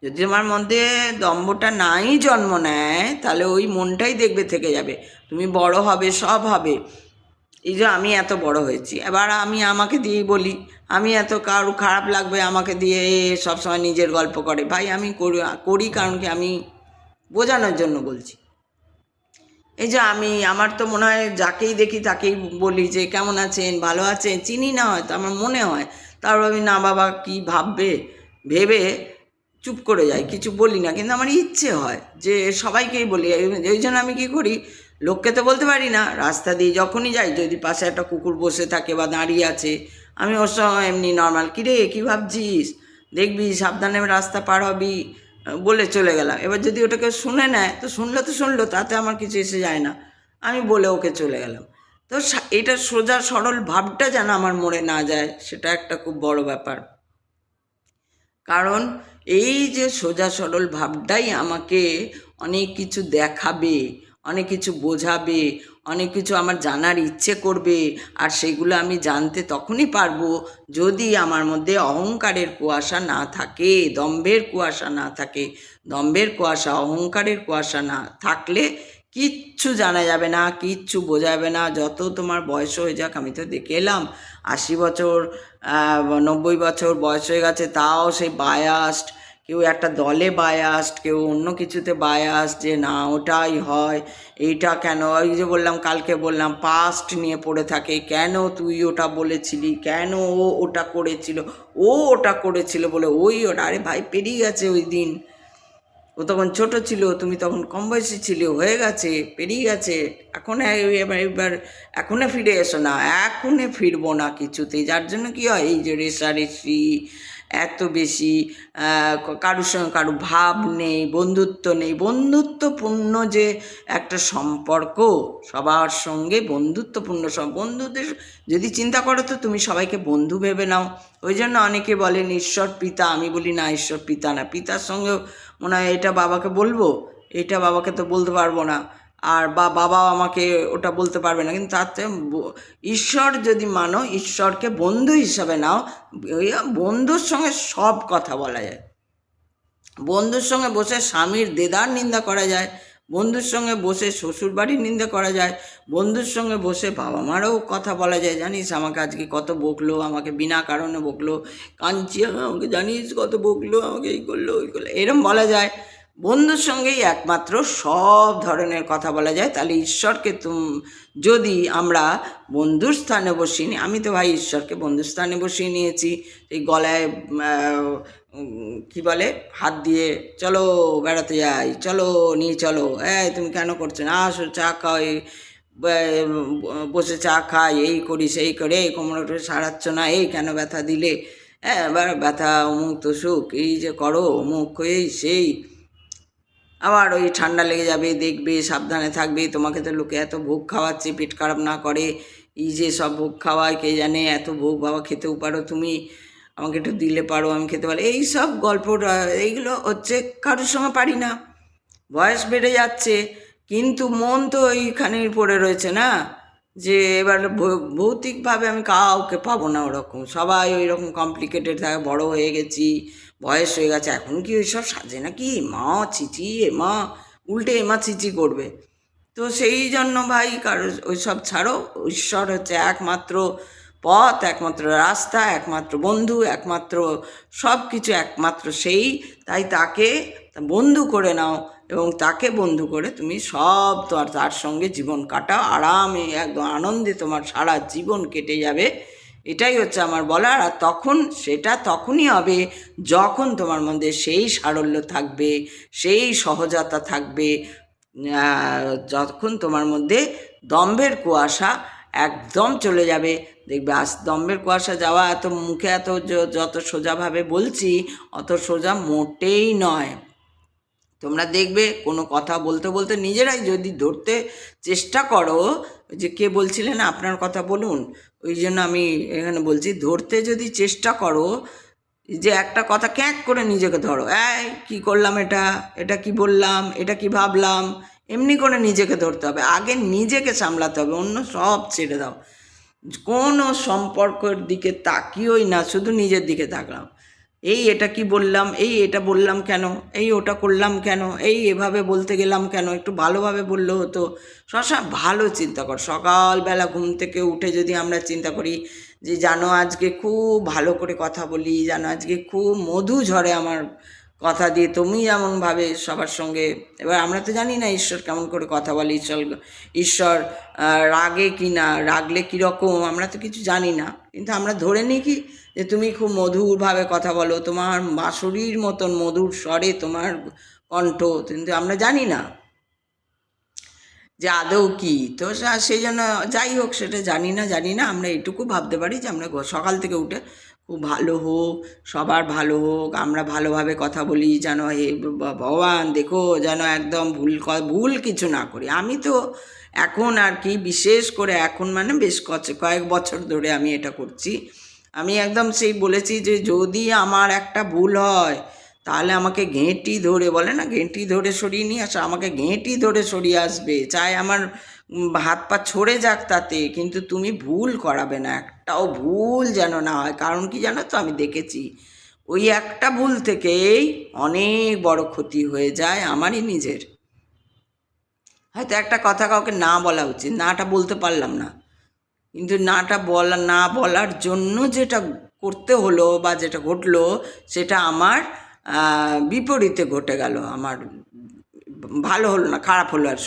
যদি তোমার মধ্যে দম্ভটা নাই জন্ম নেয় তাহলে ওই মনটাই দেখবে থেকে যাবে। তুমি বড় হবে, সব হবে, এই যে আমি এত বড় হয়েছি, এবার আমি আমাকে দিয়েই বলি, আমি এত কারো খারাপ লাগবে আমাকে দিয়ে সবসময় নিজের গল্প করে, ভাই আমি করি কারণ কি আমি বোঝানোর জন্য বলছি। এই যে আমার তো মনে হয় যাকেই দেখি তাকেই বলি যে কেমন আছেন, ভালো আছেন, চিনি না হয়তো, আমার মনে হয়, তারপর আমি না বাবা কি ভাববে ভেবে চুপ করে যাই, কিছু বলি না, কিন্তু আমার ইচ্ছে হয় যে সবাইকেই বলি। ওই জন্য আমি কী করি, লোককে তো বলতে পারি না, রাস্তা দিয়ে যখনই যাই যদি পাশে একটা কুকুর বসে থাকে বা দাঁড়িয়ে আছে, আমি ওর সঙ্গে এমনি নর্মাল, কিরে কী ভাবছিস, দেখবি সাবধানে রাস্তা পার হবি বলে চলে গেলাম। এবার যদি ওটাকে শুনে নেয় তো শুনলো, তাতে আমার কিছু এসে যায় না, আমি বলে ওকে চলে গেলাম। তো এটা সোজা সরল ভাবটা যেন আমার মনে না যায়, সেটা একটা খুব বড় ব্যাপার। কারণ এই যে সোজা সরল ভাবটাই আমাকে অনেক কিছু দেখাবে, অনেক কিছু বোঝাবে, অনেক কিছু আমার জানার ইচ্ছে করবে, আর সেগুলো আমি জানতে তখনই পারবো যদি আমার মধ্যে অহংকারের কুয়াশা না থাকে, দম্ভের কুয়াশা না থাকে। দম্ভের কুয়াশা, অহংকারের কুয়াশা না থাকলে কিচ্ছু জানা যাবে না, কিচ্ছু বোঝা যাবে না। যত তোমার বয়স হয়ে যাক, আমি তো দেখে এলাম 80 বছর 90 বছর বয়স হয়ে গেছে, তাও সেই বায়াসড, কেউ একটা দলে বায়াসড, কেউ অন্য কিছুতে বায়াসড, যে না ওটাই হয়, এইটা কেন, ওই যে বললাম, কালকে বললাম, পাস্ট নিয়ে পড়ে থাকে, কেন তুই ওটা বলেছিলি, কেন ও ওটা করেছিল, ও ওটা করেছিল বলে ওটা, আরে ভাই পেরিয়ে গেছে ওই দিন, ও তখন ছোট ছিল, তুমি তখন কম বয়সী ছিলে, হয়ে গেছে, পেরিয়ে গেছে, এখন এবার এখনে ফিরে এসো না, এখনে ফিরবো না কিছুতেই। যার জন্য কি হয়, এই যে রেষারেষি এত বেশি, কারোর সঙ্গে কারো ভাব নেই, বন্ধুত্ব নেই, বন্ধুত্বপূর্ণ যে একটা সম্পর্ক, সবার সঙ্গে বন্ধুত্বপূর্ণ বন্ধুদের যদি চিন্তা করো তো তুমি সবাইকে বন্ধু ভেবে নাও। ওই জন্য অনেকে বলেন ঈশ্বর পিতা, আমি বলি না, ঈশ্বর পিতা না, পিতার সঙ্গেও মনে হয় এটা বাবাকে বলবো, এটা বাবাকে তো বলতে পারবো না, আর বাবাও আমাকে ওটা বলতে পারবে না, কিন্তু তাতে ঈশ্বর যদি মানো, ঈশ্বরকে বন্ধু হিসাবে নাও, বন্ধুর সঙ্গে সব কথা বলা যায়, বন্ধুর সঙ্গে বসে স্বামীর দেদার নিন্দা করা যায়, বন্ধুর সঙ্গে বসে শ্বশুর বাড়ির নিন্দা করা যায়, বন্ধুর সঙ্গে বসে বাবা মারও কথা বলা যায়, জানিস আমাকে আজকে কত বকলো, আমাকে বিনা কারণে বকলো, কাঞ্চি আমাকে জানিস কত বকলো, আমাকে এই করলো ওই করলো, এরম বলা যায়। বন্ধুর সঙ্গেই একমাত্র সব ধরনের কথা বলা যায়। তাহলে ঈশ্বরকে যদি আমরা বন্ধুর স্থানে বসিয়ে নিই, আমি তো ভাই ঈশ্বরকে বন্ধুর স্থানে বসিয়ে নিয়েছি, এই গলায় কি বলে হাত দিয়ে, চলো বেড়াতে যাই, চলো নিয়ে চলো, তুমি কেন করছো না, আসো চা খাও, বসে চা খাই, এই করি সেই করে, এই কোমরটা সারাচ্ছ না, এই কেন ব্যথা দিলে, এবার ব্যথা অমুক তো সুখ, এই যে করো অমুক, এই সেই, আবার ওই ঠান্ডা লেগে যাবে, দেখবে সাবধানে থাকবে, তোমাকে তো লোকে এত ভোগ খাওয়াচ্ছে, পেট খারাপ না করে, এই যে সব ভোগ খাওয়ায়, কে জানে এত ভোগ বাবা খেতেও পারো তুমি, আমাকে একটু দিলে পারো, আমি খেতে পারি, এই সব গল্পটা, এইগুলো হচ্ছে কারোর সঙ্গে পারি না, বয়স বেড়ে যাচ্ছে, কিন্তু মন তো ওইখানেই পড়ে রয়েছে না, যে এবার ভৌতিকভাবে আমি কাউকে পাবো না ওরকম, সবাই ওই রকম কমপ্লিকেটেড থাকে, বড় হয়ে গেছি, বয়স হয়ে গেছে, এখন কি ওইসব সাজে নাকি, মা চিচি মা, উল্টে এমা চিচি করবে। তো সেই জন্য ভাই কারো ওইসব ছাড়ো, ঈশ্বর হচ্ছে একমাত্র পথ, একমাত্র রাস্তা, একমাত্র বন্ধু, একমাত্র সব কিছু একমাত্র সেই। তাই তাকে বন্ধু করে নাও এবং তাকে বন্ধু করে তুমি সব তার সঙ্গে জীবন কাটাও, আরামে একদম আনন্দে তোমার সারা জীবন কেটে যাবে। এটাই হচ্ছে আমার বলার। আর সেটা তখনই হবে যখন তোমার মধ্যে সেই সারল্য থাকবে, সেই সহজতা থাকবে, যখন তোমার মধ্যে দম্ভের কুয়াশা একদম চলে যাবে। দেখবে দম্ভের কুয়াশা যাওয়া এত মুখে এত যত সোজাভাবে বলছি, অত সোজা মোটেই নয়। তোমরা দেখবে কোনো কথা বলতে বলতে নিজেরাই যদি ধরতে চেষ্টা করো, যে কে বলছিলেন আপনার কথা বলুন, ওই জন্য আমি এখানে বলছি, ধরতে যদি চেষ্টা করো, যে একটা কথা ক্যাঁক করে নিজেকে ধরো, কি করলাম, এটা কি বললাম, এটা কি ভাবলাম, এমনি করে নিজেকে ধরতে হবে। আগে নিজেকে সামলাতে হবে, অন্য সব ছেড়ে দাও। কোনো সম্পর্কের দিকে তাকিয়েই না, শুধু নিজের দিকে তাকাও। এটা কি বললাম, এটা বললাম কেন, ওটা করলাম কেন, এভাবে বলতে গেলাম কেন, একটু ভালোভাবে বললে হতো। সবসময় ভালো চিন্তা কর। সকালবেলা ঘুম থেকে উঠে যদি আমরা চিন্তা করি যে জানো আজকে খুব ভালো করে কথা বলি, জানো আজকে খুব মধু ঝরে আমার কথা দিয়ে, তুমি যেমনভাবে সবার সঙ্গে। এবার আমরা তো জানি না ঈশ্বর কেমন করে কথা বলে, ঈশ্বর রাগে কি না, রাগলে কীরকম, আমরা তো কিছু জানি না। কিন্তু আমরা ধরে নিই কি যে তুমি খুব মধুরভাবে কথা বলো, তোমার বাঁশরীর মতন মধুর স্বরে তোমার কণ্ঠ, কিন্তু আমরা জানি না যে আদৌ কি। তো সেই জন্য যাই হোক, সেটা জানি না, আমরা এটুকু ভাবতে পারি যে আমরা সকাল থেকে উঠে খুব ভালো হোক, সবার ভালো হোক, আমরা ভালোভাবে কথা বলি, যেন হে ভগবান দেখো যেন একদম ভুল কিছু না করি। আমি তো এখন আর কি, বিশেষ করে এখন মানে বেশ কয়েক বছর ধরে আমি এটা করছি। আমি একদম সেই বলেছি যে যদি আমার একটা ভুল হয় তাহলে আমাকে ঘেঁটি ধরে, বলে না ঘেঁটি ধরে সরিয়ে নিয়ে আসা, আমাকে ঘেঁটি ধরে সরিয়ে আসবে, চাই আমার হাত পা ছড়ে যাক তাতে, কিন্তু তুমি ভুল করাবে না, একটাও ভুল যেন না হয়। কারণ কি জানো তো, আমি দেখেছি ওই একটা ভুল থেকেই অনেক বড় ক্ষতি হয়ে যায় আমারই নিজের। হয়তো একটা কথা কাউকে না বলা উচিত, নাটা বলতে পারলাম না, কিন্তু না বলার জন্য যেটা করতে হলো বা যেটা ঘটলো, সেটা আমার বিপরীতে ঘটে গেল, আমার ভালো হলো না, খারাপ হলো। আর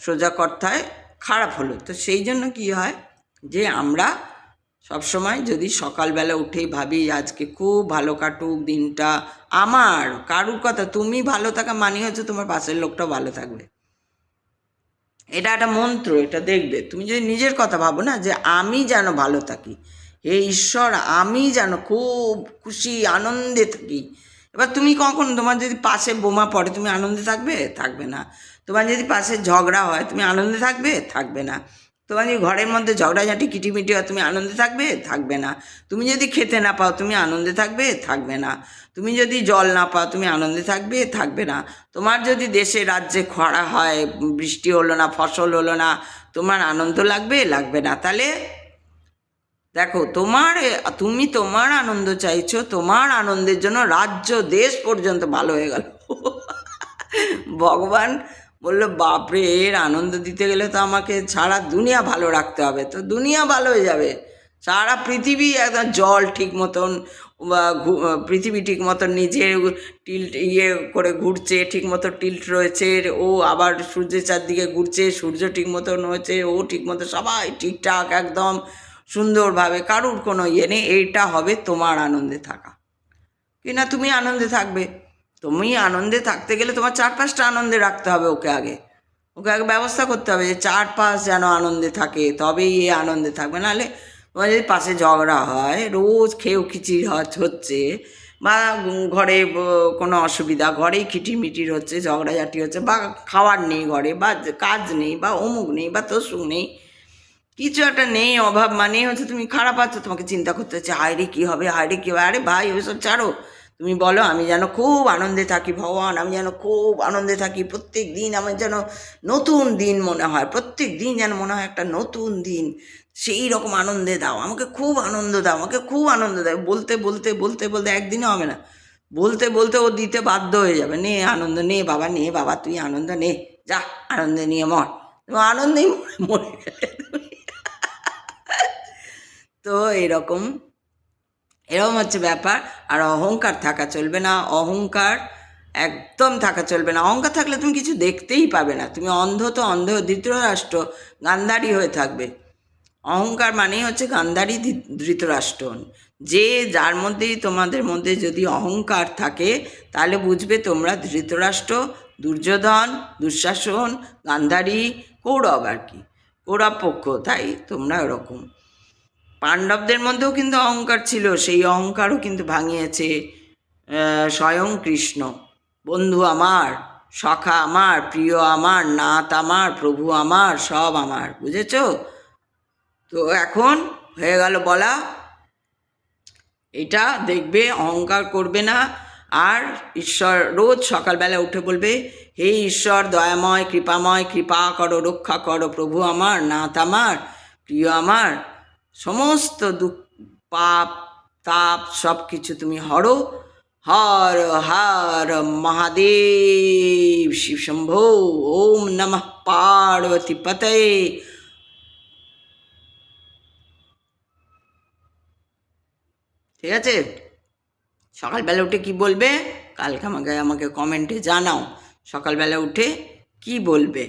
সোজা কথায় খারাপ হলো। তো সেই জন্য কি হয় যে আমরা সবসময় যদি সকালবেলা উঠেই ভাবি আজকে খুব ভালো কাটুক দিনটা আমার, কারুর কথা, তুমি ভালো থাকা মানে হচ্ছে তোমার পাশের লোকটাও ভালো থাকবে। এটা একটা মন্ত্র, এটা দেখবে। তুমি যদি নিজের কথা ভাবো না, যে আমি যেন ভালো থাকি, হে ঈশ্বর আমি যেন খুব খুশি আনন্দে থাকি। এবার তুমি কখন, তোমার যদি পাশে বোমা পড়ে তুমি আনন্দে থাকবে না। তোমার যদি পাশে ঝগড়া হয় তুমি আনন্দে থাকবে না। তোমার যদি ঘরের মধ্যে ঝগড়াঝাঁটি কিটিমিটি হয় তুমি আনন্দে থাকবে না। তুমি যদি খেতে না পাও তুমি আনন্দে থাকবে না। তুমি যদি জল না পাও তুমি আনন্দে থাকবে না। তোমার যদি দেশে রাজ্যে খরা হয়, বৃষ্টি হলো না, ফসল হলো না, তোমার আনন্দ লাগবে না। তাহলে দেখো, তুমি তোমার আনন্দ চাইছো, তোমার আনন্দের জন্য রাজ্য দেশ পর্যন্ত ভালো হয়ে গেল। ভগবান বললো বাপরে, এর আনন্দ দিতে গেলে তো আমাকে সারা দুনিয়া ভালো রাখতে হবে। তো দুনিয়া ভালো হয়ে যাবে, সারা পৃথিবী একদম জল ঠিক মতন, পৃথিবী ঠিক মতন নিজে টিল্ট করে ঘুরছে, ঠিক মতো টিল্ট রয়েছে, ও আবার সূর্যের চারদিকে ঘুরছে, সূর্য ঠিক মতন হয়েছে, ও ঠিক মতো, সবাই ঠিকঠাক একদম সুন্দরভাবে, কারুর কোনো নেই। এইটা হবে তোমার আনন্দে থাকা, কিনা তুমি আনন্দে থাকবে। তুমি আনন্দে থাকতে গেলে তোমার চারপাশটা আনন্দে রাখতে হবে, ওকে আগে ব্যবস্থা করতে হবে যে চারপাশ যেন আনন্দে থাকে, তবেই এ আনন্দে থাকবে। নাহলে তোমার যদি পাশে ঝগড়া হয়, রোজ খেয়েও খিচির হচ্ছে, বা ঘরে কোনো অসুবিধা, ঘরেই খিটিমিটির হচ্ছে, ঝগড়াঝাটি হচ্ছে, বা খাওয়ার নেই ঘরে, বা কাজ নেই, বা অমুক নেই, বা তসুক নেই, কিছু একটা নেই, অভাব মানে হচ্ছে তুমি খারাপ আছো, তোমাকে চিন্তা করতে হচ্ছে হায়রে কী হবে। আরে ভাই ওইসব ছাড়ো, তুমি বলো আমি যেন খুব আনন্দে থাকি ভগবান, আমি যেন খুব আনন্দে থাকি, প্রত্যেক দিন আমার যেন নতুন দিন মনে হয়, প্রত্যেক দিন যেন মনে হয় একটা নতুন দিন, সেই রকম আনন্দে দাও আমাকে, খুব আনন্দ দাও আমাকে, খুব আনন্দ দাও। বলতে বলতে বলতে বলতে একদিনে হবে না, বলতে বলতে ও দিতে বাধ্য হয়ে যাবে। নে আনন্দ, নে বাবা তুই আনন্দ নে, যা আনন্দে নিয়ে মর। আনন্দেই মরে গেলে তো এরকম হচ্ছে ব্যাপার। আর অহংকার থাকা চলবে না, অহংকার একদম থাকা চলবে না। অহংকার থাকলে তুমি কিছু দেখতেই পাবে না, তুমি অন্ধ তো অন্ধ, ধৃতরাষ্ট্র গান্ধারী হয়ে থাকবে। অহংকার মানেই হচ্ছে গান্ধারী ধৃতরাষ্ট্র। যে যার মধ্যেই তোমাদের মধ্যে যদি অহংকার থাকে তাহলে বুঝবে তোমরা ধৃতরাষ্ট্র, দুর্যোধন, দুঃশাসন, গান্ধারী, কৌরব আর কি, কৌরব পক্ষ। তাই তোমরা ওরকম। পাণ্ডবদের মধ্যেও কিন্তু অহংকার ছিল, সেই অহংকারও কিন্তু ভাঙিয়েছে স্বয়ং কৃষ্ণ। বন্ধু আমার, সখা আমার, প্রিয় আমার, নাথ আমার, প্রভু আমার, সব আমার, বুঝেছ? তো এখন হয়ে গেল বলা। এটা দেখবে, অহংকার করবে না। আর ঈশ্বর রোজ সকালবেলা উঠে বলবে, হে ঈশ্বর দয়াময় কৃপাময়, কৃপা করো, রক্ষা করো, প্রভু আমার, নাথ আমার, প্রিয় আমার, সমস্ত দুঃখ পাপ তাপ সব কিছু তুমি হরো। হর হর মহাদেব শিব শম্ভো, ওম নমঃ পার্বতী পতয়ে। ঠিক আছে? সকালবেলা উঠে কি বলবে কালকে আমাকে কমেন্টে জানাও, সকালবেলা উঠে কি বলবে।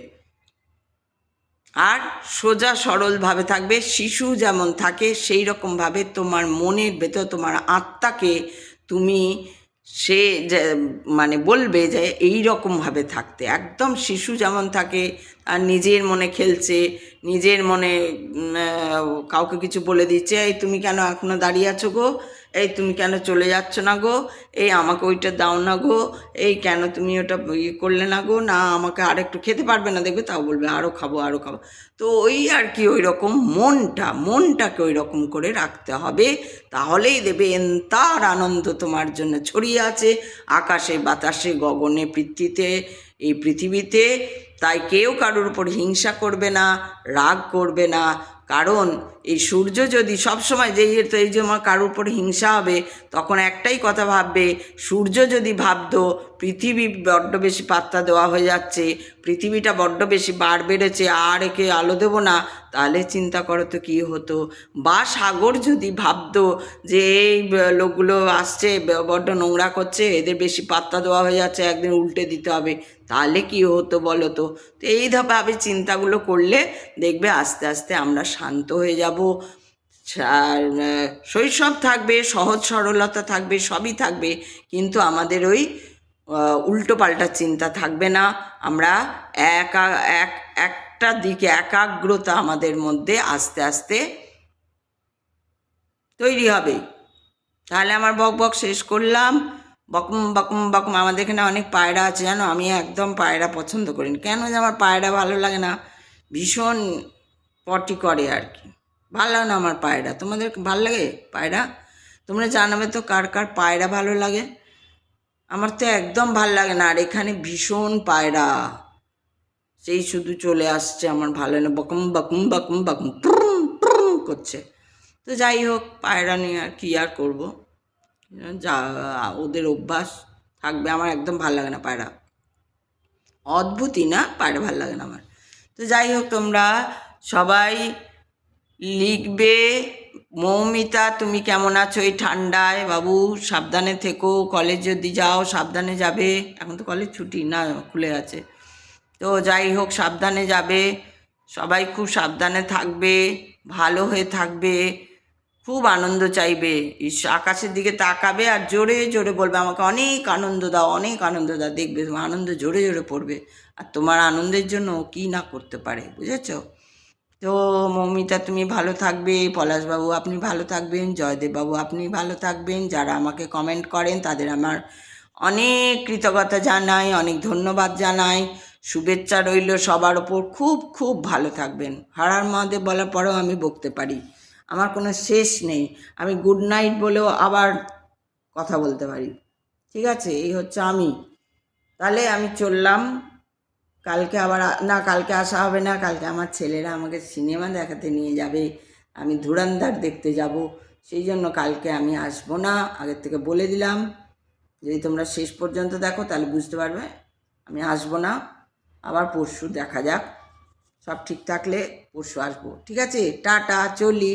আর সোজা সরলভাবে থাকবে, শিশু যেমন থাকে সেই রকমভাবে তোমার মনের ভেতর, তোমার আত্মাকে তুমি সে যে মানে বলবে যে এই রকমভাবে থাকতে, একদম শিশু যেমন থাকে, আর নিজের মনে খেলছে, নিজের মনে কাউকে কিছু বলে দিচ্ছে, এই তুমি কেন এখনো দাঁড়িয়ে আছো গো, এই তুমি কেন চলে যাচ্ছ না গো, এই আমাকে ওইটা দাও না গো, এই কেন তুমি ওটা ইয়ে করলে না গো, না আমাকে আর একটু খেতে পারবে না, দেখবে তাও বলবে আরও খাবো আরও খাবো। তো ওই আর কি ওই রকম মনটাকে ওই রকম করে রাখতে হবে, তাহলেই দেবে তার আনন্দ তোমার জন্য ছড়িয়ে আছে আকাশে বাতাসে গগনে পৃথিবীতে, এই পৃথিবীতে। তাই কেউ কারোর উপর হিংসা করবে না, রাগ করবে না। কারণ এই সূর্য যদি সবসময় এই যে আমার কারোর উপর হিংসা হবে, তখন একটাই কথা ভাববে, সূর্য যদি ভাবতো পৃথিবী বড্ড বেশি পাত্তা দেওয়া হয়ে যাচ্ছে, পৃথিবীটা বড্ড বেশি বার বেড়েছে, আর একে আলো দেবো না, তাহলে চিন্তা করো তো কী হতো। বা সাগর যদি ভাবতো যে এই লোকগুলো আসছে বড্ড নোংরা করছে, এদের বেশি পাত্তা দেওয়া হয়ে যাচ্ছে, একদিন উল্টে দিতে হবে, তাহলে কী হতো বলো তো। তো এইভাবে চিন্তাগুলো করলে দেখবে আস্তে আস্তে আমরা শান্ত হয়ে যাব। শৈশব থাকবে, সহজ সরলতা থাকবে, সবই থাকবে, কিন্তু আমাদের ওই উল্টো পাল্টা চিন্তা থাকবে না। আমরা একটা দিকে একাগ্রতা আমাদের মধ্যে আস্তে আস্তে তৈরি হবে। তাহলে আমার বক বক শেষ করলাম। বকম বকম বকম। আমাদের এখানে অনেক পায়রা আছে জানো, আমি একদম পায়রা পছন্দ করি না। কেন যে আমার পায়রা ভালো লাগে না, ভীষণ পটি করে আর কি, ভালো লাগে না আমার পায়রা। তোমাদের ভালো লাগে পায়রা? তোমরা জানাবে তো কার কার পায়রা ভালো লাগে। আমার তো একদম ভাল লাগে না। আর এখানে ভীষণ পায়রা, সেই শুধু চলে আসছে, আমার ভালো না, বকম বকম বকম বকম করছে। তো যাই হোক, পায়রা নিয়ে আর কী আর করবো, যা ওদের অভ্যাস থাকবে। আমার একদম ভাল লাগে না পায়রা, অদ্ভুতই না, পায়রা ভাল লাগে না আমার। তো যাই হোক, তোমরা সবাই লিখবে। মৌমিতা তুমি কেমন আছো এই ঠান্ডায়? বাবু সাবধানে থেকো, কলেজ যদি যাও সাবধানে যাবে, এখন তো কলেজ ছুটি না, খুলে আছে। তো যাই হোক, সাবধানে যাবে, সবাই খুব সাবধানে থাকবে, ভালো হয়ে থাকবে, খুব আনন্দ চাইবে, আকাশের দিকে তাকাবে আর জোরে জোরে বলবে আমাকে অনেক আনন্দ দাও, অনেক আনন্দ দাও। দেখবে তোমার আনন্দ জোরে জোরে পড়বে, আর তোমার আনন্দের জন্য কী না করতে পারে, বুঝেছ? তো মৌমিতা তুমি ভালো থাকবে, পলাশবাবু আপনি ভালো থাকবেন, জয়দেববাবু আপনি ভালো থাকবেন। যারা আমাকে কমেন্ট করেন তাদের আমার অনেক কৃতজ্ঞতা জানাই, অনেক ধন্যবাদ জানাই, শুভেচ্ছা রইল সবার ওপর। খুব খুব ভালো থাকবেন। হর হর মহাদেব বলার পরেও আমি বকতে পারি, আমার কোনো শেষ নেই। আমি গুড নাইট বলেও আবার কথা বলতে পারি। ঠিক আছে, এই হচ্ছে আমি। তাহলে আমি চললাম। কালকে আবার না, কালকে আসা হবে না। কালকে আমার ছেলেরা আমাকে সিনেমা দেখাতে নিয়ে যাবে, আমি ধুরন্ধর দেখতে যাব, সেই জন্য কালকে আমি আসবো না, আগের থেকে বলে দিলাম। যদি তোমরা শেষ পর্যন্ত দেখো তাহলে বুঝতে পারবে আমি আসবো না। আবার পরশু দেখা যাক, সব ঠিক থাকলে পরশু আসবো। ঠিক আছে, টাটা, চলি।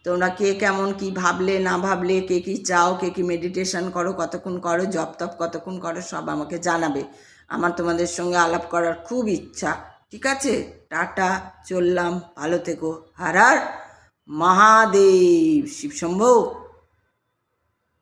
তোমরা কে কেমন কি ভাবলে না ভাবলে, কে কি চাও, কে কি মেডিটেশন করো, কতক্ষণ করো, জপ তপ কতক্ষণ করো, সব আমাকে জানাবে। আমার তোমাদের সঙ্গে আলাপ করার খুব ইচ্ছা। ঠিক আছে, টাটা, চললাম, ভালো থেকো। হর হর মহাদেব, শিব শম্ভু।